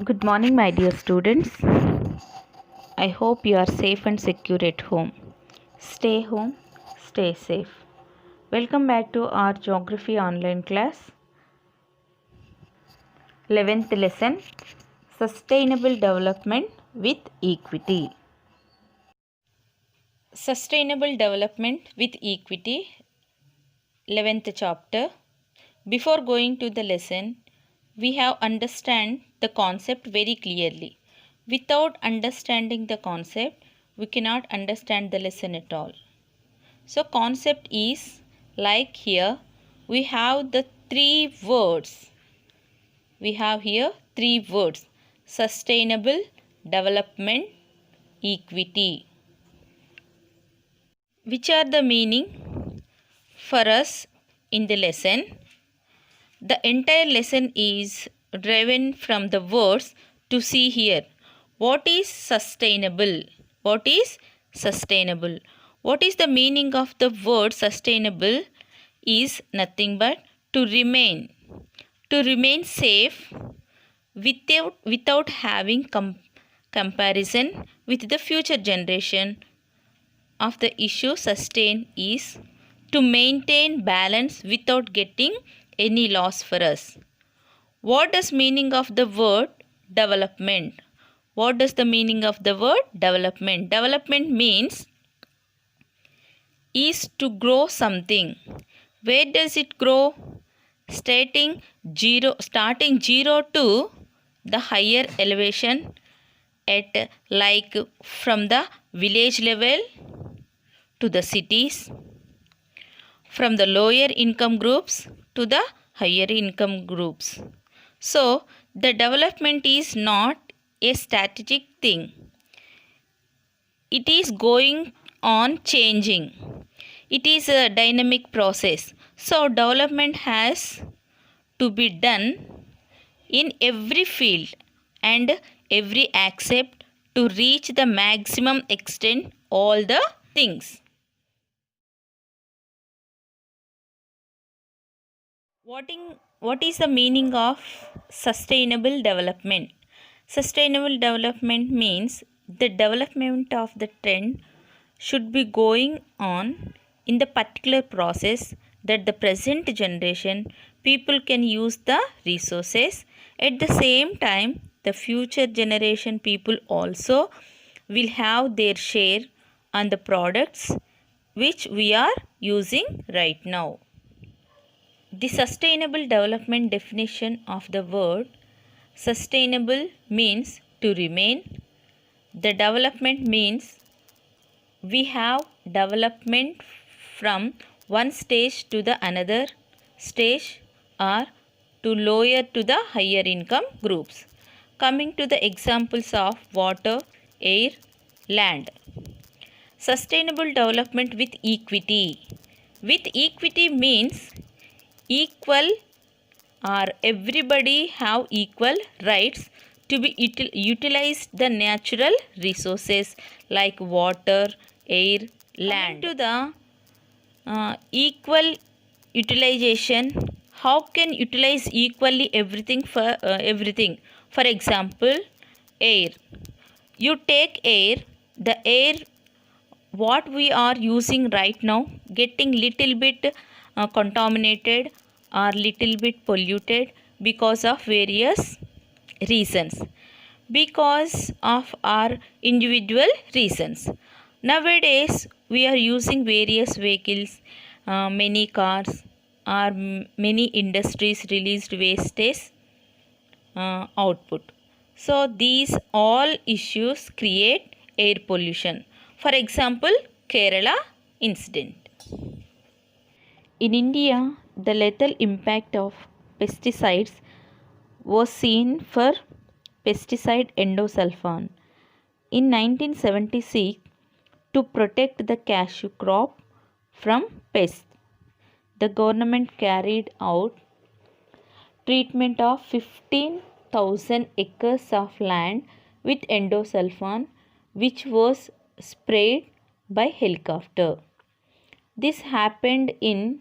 Good morning, my dear students. I hope you are safe and secure at home. Stay home, stay safe. Welcome back to our geography online class. 11th lesson, Sustainable Development with Equity. Sustainable Development with Equity, 11th chapter. Before going to the lesson, we have understand the concept very clearly. Without understanding the concept, we cannot understand the lesson at all. So concept is like here we have the three words. We have here three words: sustainable, development, equity. Which are the meaning for us in the lesson? The entire lesson is driven from the words to see here. What is sustainable? What is sustainable? What is the meaning of the word sustainable? Is nothing but to remain safe without having comparison with the future generation of the issue. Sustain is to maintain balance without getting any loss for us. What does meaning of the word development? What does the meaning of the word development? Development means is to grow something. Where does it grow? Starting zero to the higher elevation at like from the village level to the cities, from the lower income groups to the higher income groups. So, the development is not a static thing. It is going on changing. It is a dynamic process. So, development has to be done in every field and every aspect to reach the maximum extent all the things. What is the meaning of sustainable development? Sustainable development means the development of the trend should be going on in the particular process that the present generation people can use the resources. At the same time, the future generation people also will have their share on the products which we are using right now. The sustainable development definition of the word sustainable means to remain. The development means we have development from one stage to the another stage or to lower to the higher income groups. Coming to the examples of water, air, land. Sustainable development with equity. With equity means equal or everybody have equal rights to be utilized the natural resources like water, air, land. Coming to the equal utilization, how can utilize equally everything for everything? For example, air. You take air, the air what we are using right now getting little bit contaminated or little bit polluted because of various reasons, because of our individual reasons. Nowadays we are using various vehicles, many cars or many industries released wastage output. So these all issues create air pollution. For example, Kerala incident. In India, the lethal impact of pesticides was seen for pesticide endosulfan. In 1976, to protect the cashew crop from pests, the government carried out treatment of 15,000 acres of land with endosulfan, which was sprayed by helicopter. This happened in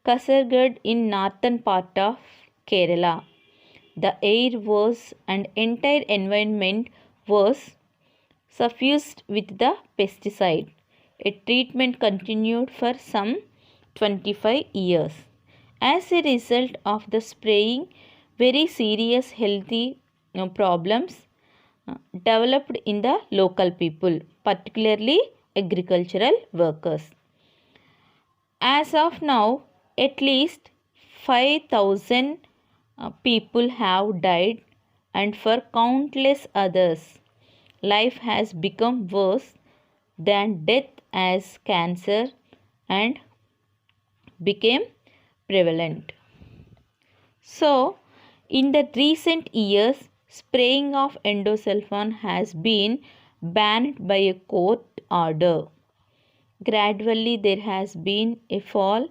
Kasaragod in northern part of Kerala. the air was and entire environment was suffused with the pesticide. A treatment continued for some 25 years. As a result of the spraying, very serious healthy problems developed in the local people, particularly agricultural workers. As of now, at least 5,000 people have died, and for countless others, life has become worse than death as cancer and became prevalent. So, in the recent years, spraying of endosulfan has been banned by a court order. Gradually, there has been a fall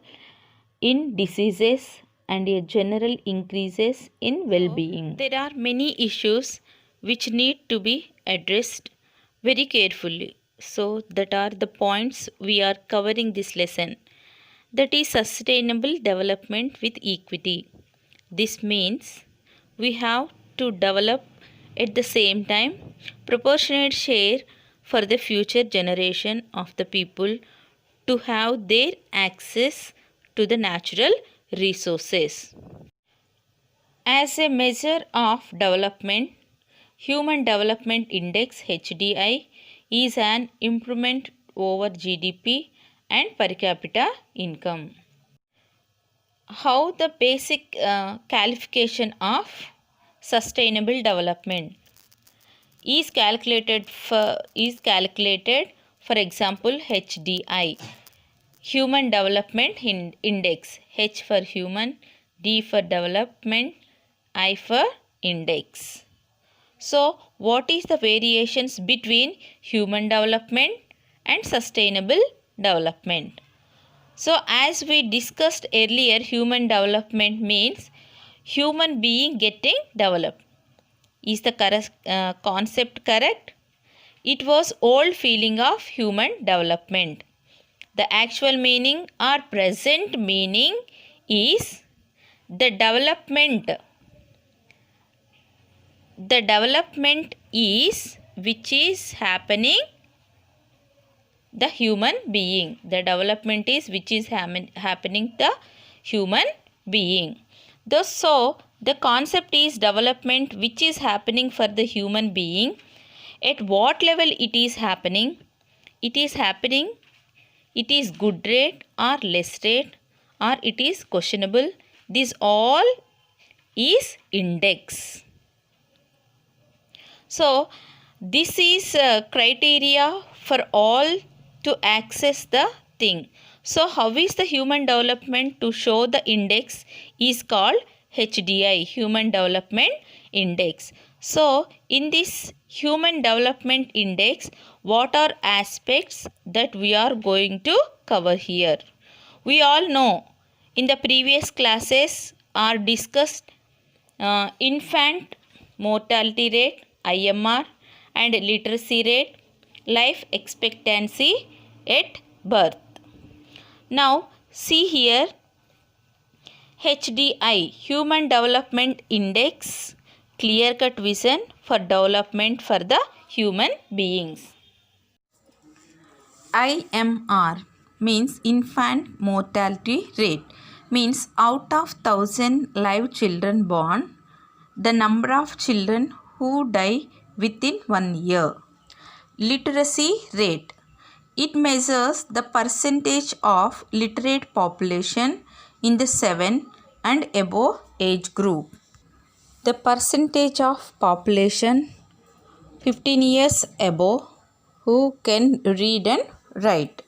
in diseases and a general increases in well-being. There are many issues which need to be addressed very carefully. So that are the points we are covering this lesson. That is sustainable development with equity. This means we have to develop at the same time proportionate share for the future generation of the people to have their access to the natural resources. As a measure of development, Human Development Index (HDI) is an improvement over GDP and per capita income. How the basic qualification of sustainable development is calculated for example HDI, Human Development Index. H for human, D for development, I for index. So what is the variations between human development and sustainable development? So as we discussed earlier, human development means human being getting developed. Is the concept correct? It was old feeling of human development. The actual meaning or present meaning is the development. The development is which is happening the human being. The development is which is happening the human being. So the concept is development which is happening for the human being. At what level it is happening? It is happening, it is good rate or less rate, or it is questionable. This all is index. So this is criteria for all to access the thing. So how is the human development to show the index is called HDI, Human Development Index. So in this Human Development Index, what are aspects that we are going to cover here? We all know in the previous classes are discussed infant mortality rate, IMR, and literacy rate, life expectancy at birth. Now see here, HDI, Human Development Index, clear-cut vision for development for the human beings. IMR means infant mortality rate, means out of 1,000 live children born, the number of children who die within 1 year. Literacy rate, it measures the percentage of literate population in the 7 and above age group. The percentage of population 15 years above who can read and write.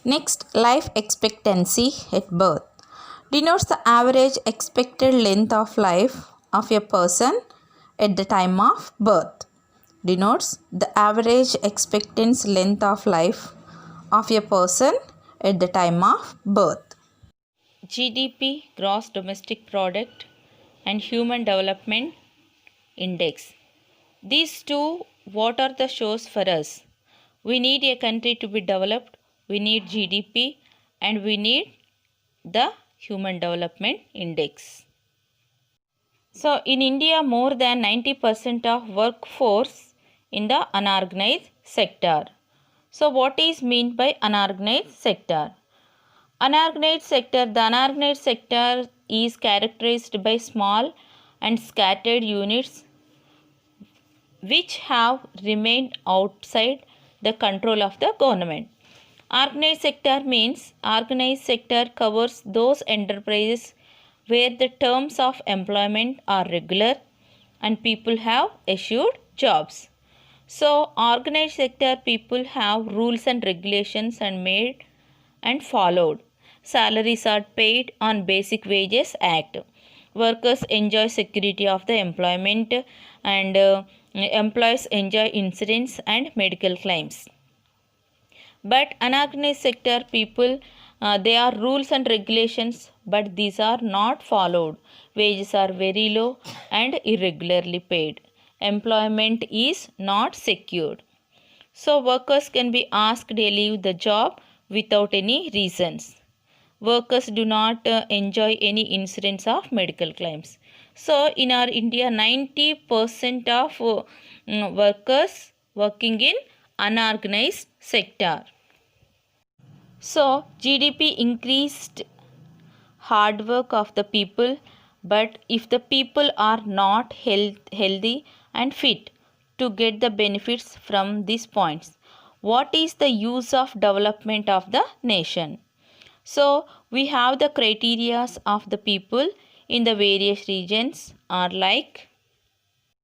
Next, life expectancy at birth denotes the average expected length of life of a person at the time of birth. Denotes the average expected length of life of a person at the time of birth. GDP, Gross Domestic Product, and Human Development Index. These two, what are the shows for us? We need a country to be developed, we need GDP, and we need the Human Development Index. So in India, more than 90% of workforce in the unorganized sector. So what is meant by unorganized sector? The unorganized sector is characterized by small and scattered units which have remained outside the control of the government. Organized sector covers those enterprises where the terms of employment are regular and people have assured jobs. So organized sector people have rules and regulations and made and followed. Salaries are paid on Basic Wages Act. Workers enjoy security of the employment and employees enjoy insurance and medical claims. But unorganized sector people, there are rules and regulations, but these are not followed. Wages are very low and irregularly paid. Employment is not secured. So workers can be asked to leave the job without any reasons. Workers do not enjoy any insurance of medical claims. So in our India, 90% of workers working in unorganized sector. So GDP increased hard work of the people, but if the people are not healthy and fit to get the benefits from these points, what is the use of development of the nation? So we have the criteria of the people in the various regions are like.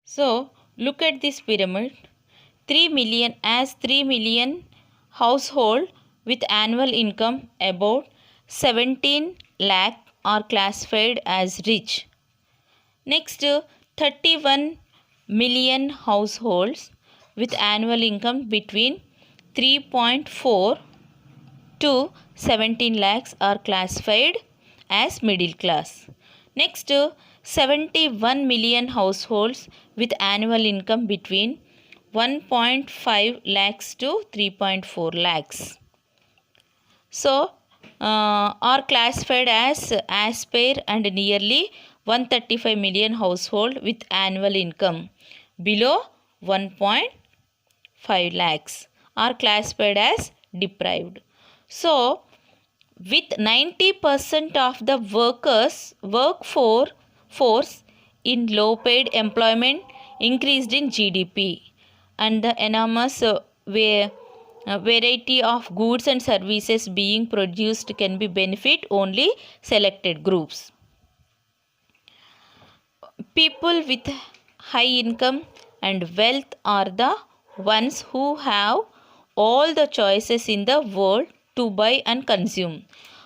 So look at this pyramid. 3 million household with annual income about 17 lakh are classified as rich. Next, 31 million households with annual income between 3.4 to 17 lakhs are classified as middle class. Next, 71 million households with annual income between 1.5 lakhs to 3.4 lakhs. So, are classified as aspire, and nearly 135 million household with annual income below 1.5 lakhs are classified as deprived. So, with 90% of the workforce in low paid employment increased in GDP, and the enormous variety of goods and services being produced can be benefit only selected groups. People with high income and wealth are the ones who have all the choices in the world to buy and consume.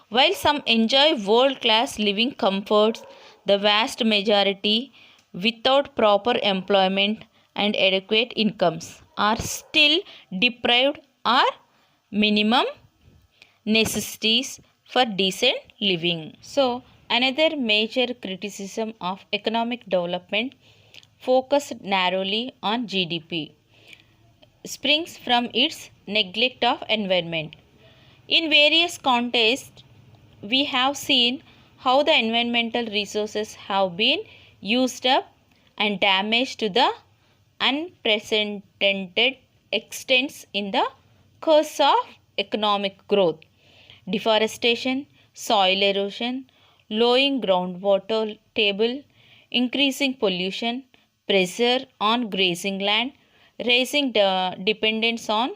While some enjoy world-class living comforts, the vast majority without proper employment and adequate incomes are still deprived or minimum necessities for decent living. So, another major criticism of economic development focused narrowly on GDP springs from its neglect of environment. In various contexts, we have seen how the environmental resources have been used up and damaged to the unprecedented extents in the course of economic growth. Deforestation, soil erosion, lowering groundwater table, increasing pollution, pressure on grazing land, raising the dependence on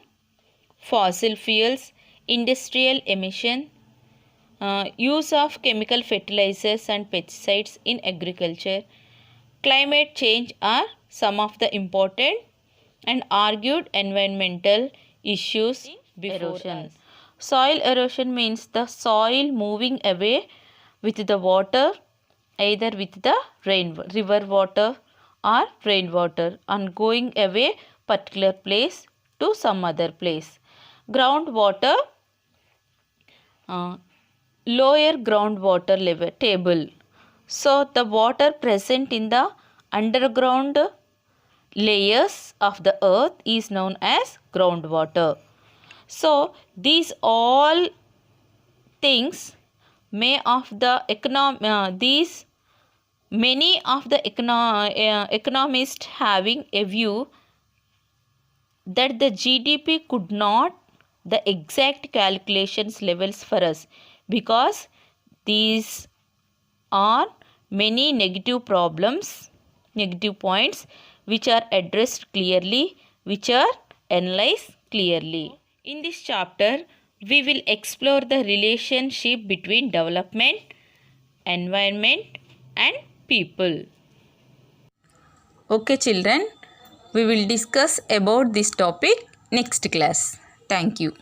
fossil fuels, industrial emission, use of chemical fertilizers and pesticides in agriculture, climate change are some of the important and argued environmental issues before us. Soil erosion means the soil moving away with the water, either with the river water or rainwater, and going away particular place to some other place. Groundwater, lower groundwater level table. So the water present in the underground layers of the earth is known as groundwater. So these all things may of the these many of the economists having a view that the GDP could not the exact calculations levels for us, because these are many negative points which are addressed clearly, which are analyzed clearly. In this chapter, we will explore the relationship between development, environment and people. Okay children, we will discuss about this topic next class. Thank you.